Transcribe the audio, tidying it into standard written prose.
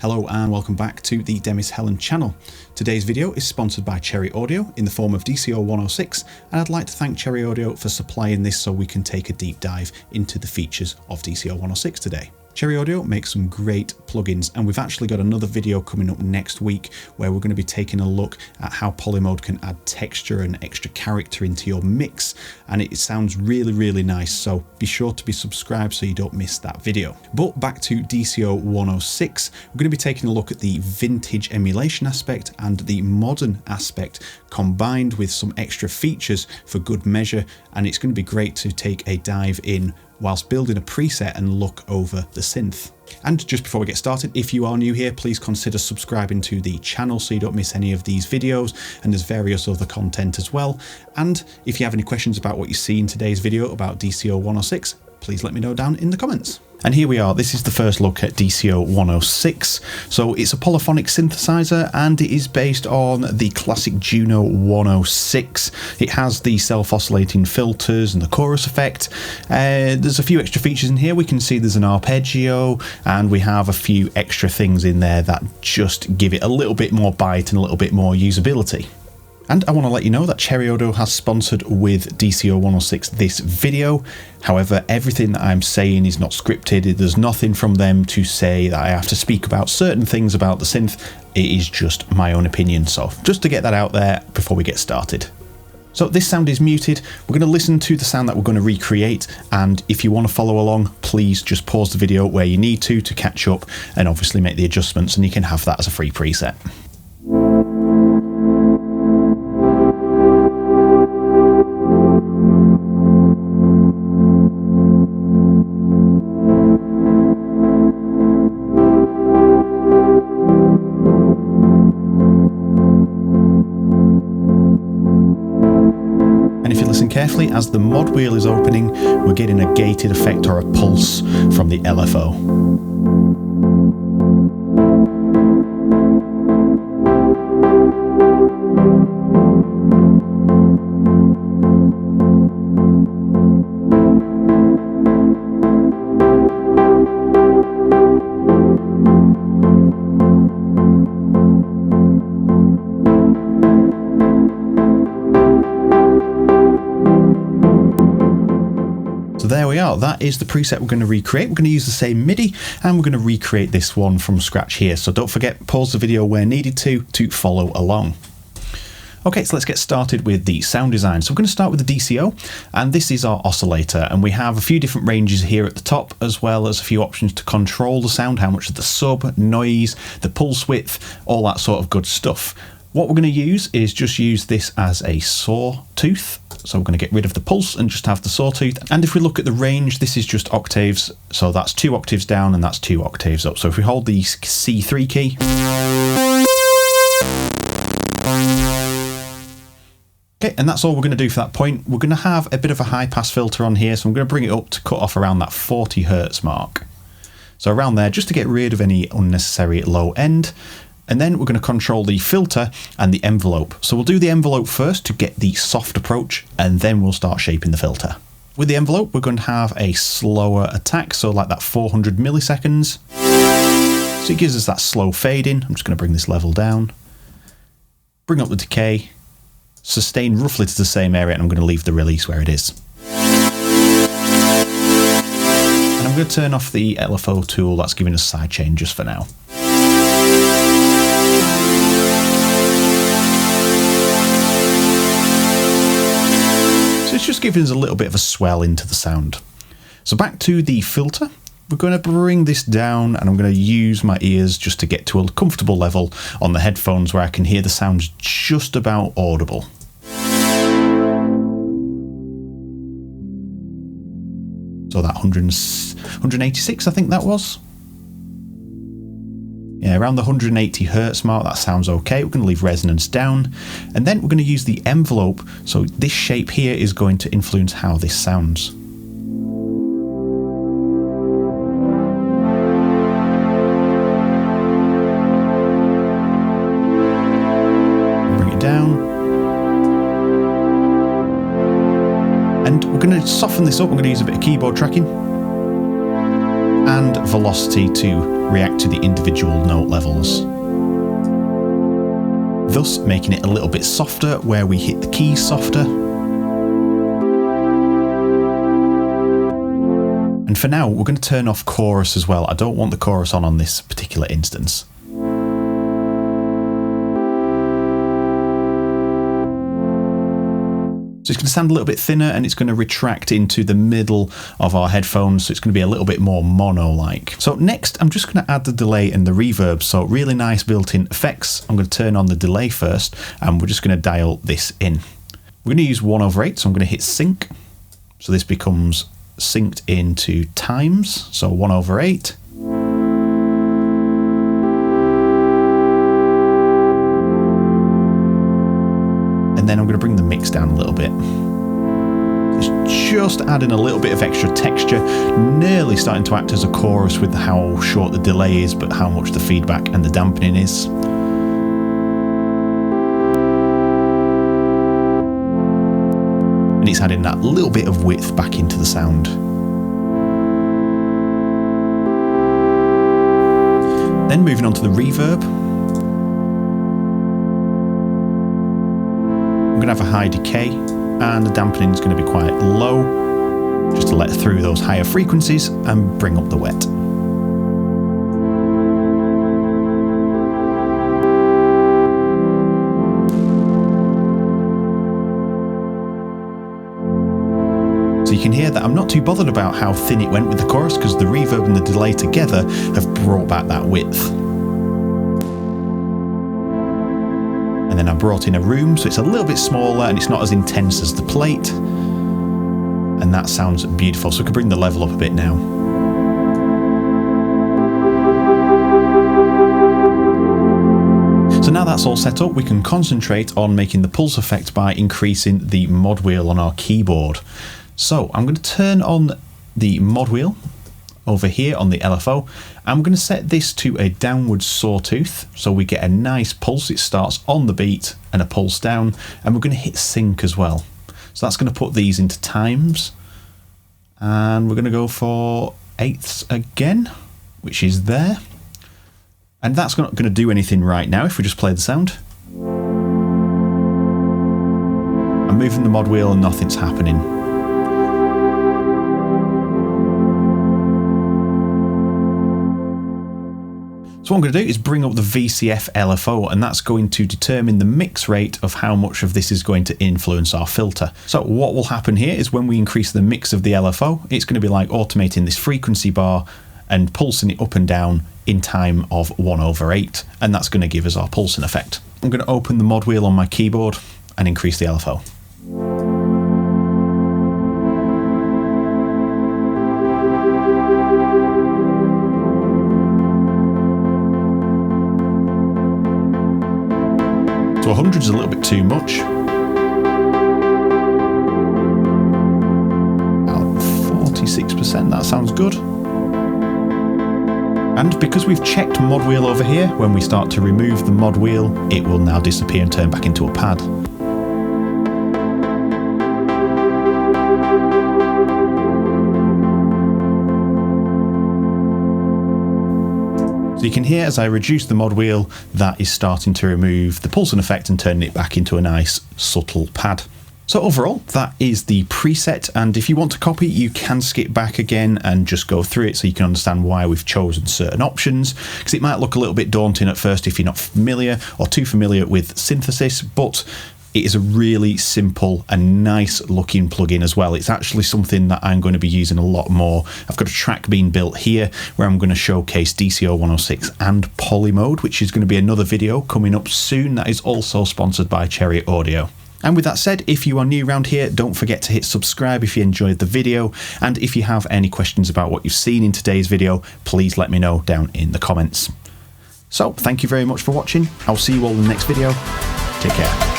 Hello and welcome back to the Demis Hellen channel. Today's video is sponsored by Cherry Audio in the form of DCO 106, and I'd like to thank Cherry Audio for supplying this so we can take a deep dive into the features of DCO 106 today. Cherry Audio makes some great plugins, and we've actually got another video coming up next week where we're going to be taking a look at how Polymode can add texture and extra character into your mix, and it sounds really nice, so be sure to be subscribed so you don't miss that video. But back to DCO 106, we're going to be taking a look at the vintage emulation aspect and the modern aspect combined with some extra features for good measure, and it's going to be great to take a dive in whilst building a preset and look over the synth. And just before we get started, if you are new here, please consider subscribing to the channel so you don't miss any of these videos, and there's various other content as well. And if you have any questions about what you see in today's video about DCO 106, please let me know down in the comments. And here we are, this is the first look at DCO 106. So it's a polyphonic synthesizer and it is based on the classic Juno 106. It has the self-oscillating filters and the chorus effect. There's a few extra features in here. We can see there's an arpeggio, and we have a few extra things in there that just give it a little bit more bite and a little bit more usability. And I want to let you know that Cherry Audio has sponsored with DCO 106 this video. However, everything that I'm saying is not scripted. There's nothing from them to say that I have to speak about certain things about the synth. It is just my own opinion. So just to get that out there before we get started. So this sound is muted. We're going to listen to the sound that we're going to recreate, and if you want to follow along, please just pause the video where you need to catch up and obviously make the adjustments, and you can have that as a free preset. And if you listen carefully, as the mod wheel is opening, we're getting a gated effect or a pulse from the LFO. There we are, that is the preset we're going to recreate. We're going to use the same MIDI and we're going to recreate this one from scratch here. So don't forget, pause the video where needed to follow along. Okay, so let's get started with the sound design. So we're going to start with the DCO, and this is our oscillator, and we have a few different ranges here at the top, as well as a few options to control the sound, how much of the sub, noise, the pulse width, all that sort of good stuff. What we're going to use is just use this as a sawtooth. So we're going to get rid of the pulse and just have the sawtooth. And if we look at the range, this is just octaves. So that's 2 octaves down and that's 2 octaves up. So if we hold the C3 key, okay, and that's all we're going to do for that point. We're going to have a bit of a high pass filter on here. So I'm going to bring it up to cut off around that 40 Hertz mark. So around there, just to get rid of any unnecessary low end. And then we're going to control the filter and the envelope. So we'll do the envelope first to get the soft approach, and then we'll start shaping the filter. With the envelope, we're going to have a slower attack, so like that 400 milliseconds. So it gives us that slow fade in. I'm just going to bring this level down. Bring up the decay. Sustain roughly to the same area, and I'm going to leave the release where it is. And I'm going to turn off the LFO tool that's giving us sidechain just for now. So it's just giving us a little bit of a swell into the sound. So back to the filter, we're going to bring this down, and I'm going to use my ears just to get to a comfortable level on the headphones where I can hear the sounds just about audible. So that 186, I think that was. Yeah, around the 180 Hertz mark, that sounds okay. We're going to leave resonance down, and then we're going to use the envelope. So this shape here is going to influence how this sounds. Bring it down. And we're going to soften this up. I'm going to use a bit of keyboard tracking and velocity to react to the individual note levels, thus making it a little bit softer where we hit the keys softer. And for now, we're going to turn off chorus as well. I don't want the chorus on this particular instance. So it's going to sound a little bit thinner and it's going to retract into the middle of our headphones. So it's going to be a little bit more mono-like. So next, I'm just going to add the delay and the reverb. So really nice built-in effects. I'm going to turn on the delay first and we're just going to dial this in. We're going to use 1/8. So I'm going to hit sync. So this becomes synced into times. So 1/8. And then I'm going to bring the mix down a little bit. It's just adding a little bit of extra texture, nearly starting to act as a chorus with how short the delay is, but how much the feedback and the dampening is. And it's adding that little bit of width back into the sound. Then moving on to the reverb. I'm going to have a high decay and the dampening is going to be quite low, just to let through those higher frequencies and bring up the wet. So you can hear that I'm not too bothered about how thin it went with the chorus because the reverb and the delay together have brought back that width. And then I brought in a room, so it's a little bit smaller and it's not as intense as the plate. And that sounds beautiful. So we can bring the level up a bit now. So now that's all set up, we can concentrate on making the pulse effect by increasing the mod wheel on our keyboard. So I'm going to turn on the mod wheel over here on the LFO. I'm going to set this to a downward sawtooth so we get a nice pulse. It starts on the beat and a pulse down, and we're going to hit sync as well. So that's going to put these into times, and we're going to go for eighths again, which is there. And that's not going to do anything right now if we just play the sound. I'm moving the mod wheel and nothing's happening. So what I'm going to do is bring up the VCF LFO, and that's going to determine the mix rate of how much of this is going to influence our filter. So what will happen here is when we increase the mix of the LFO, it's going to be like automating this frequency bar and pulsing it up and down in time of 1/8, and that's going to give us our pulsing effect. I'm going to open the mod wheel on my keyboard and increase the LFO. So 100 is a little bit too much. About 46%, that sounds good. And because we've checked mod wheel over here, when we start to remove the mod wheel, it will now disappear and turn back into a pad. So you can hear as I reduce the mod wheel, that is starting to remove the pulsing effect and turning it back into a nice subtle pad. So overall, that is the preset, and if you want to copy, you can skip back again and just go through it so you can understand why we've chosen certain options, because it might look a little bit daunting at first if you're not familiar or too familiar with synthesis, but it is a really simple and nice looking plugin as well. It's actually something that I'm going to be using a lot more. I've got a track being built here where I'm going to showcase DCO 106 and Poly Mode, which is going to be another video coming up soon that is also sponsored by Cherry Audio. And with that said, if you are new around here, don't forget to hit subscribe if you enjoyed the video. And if you have any questions about what you've seen in today's video, please let me know down in the comments. So thank you very much for watching. I'll see you all in the next video. Take care.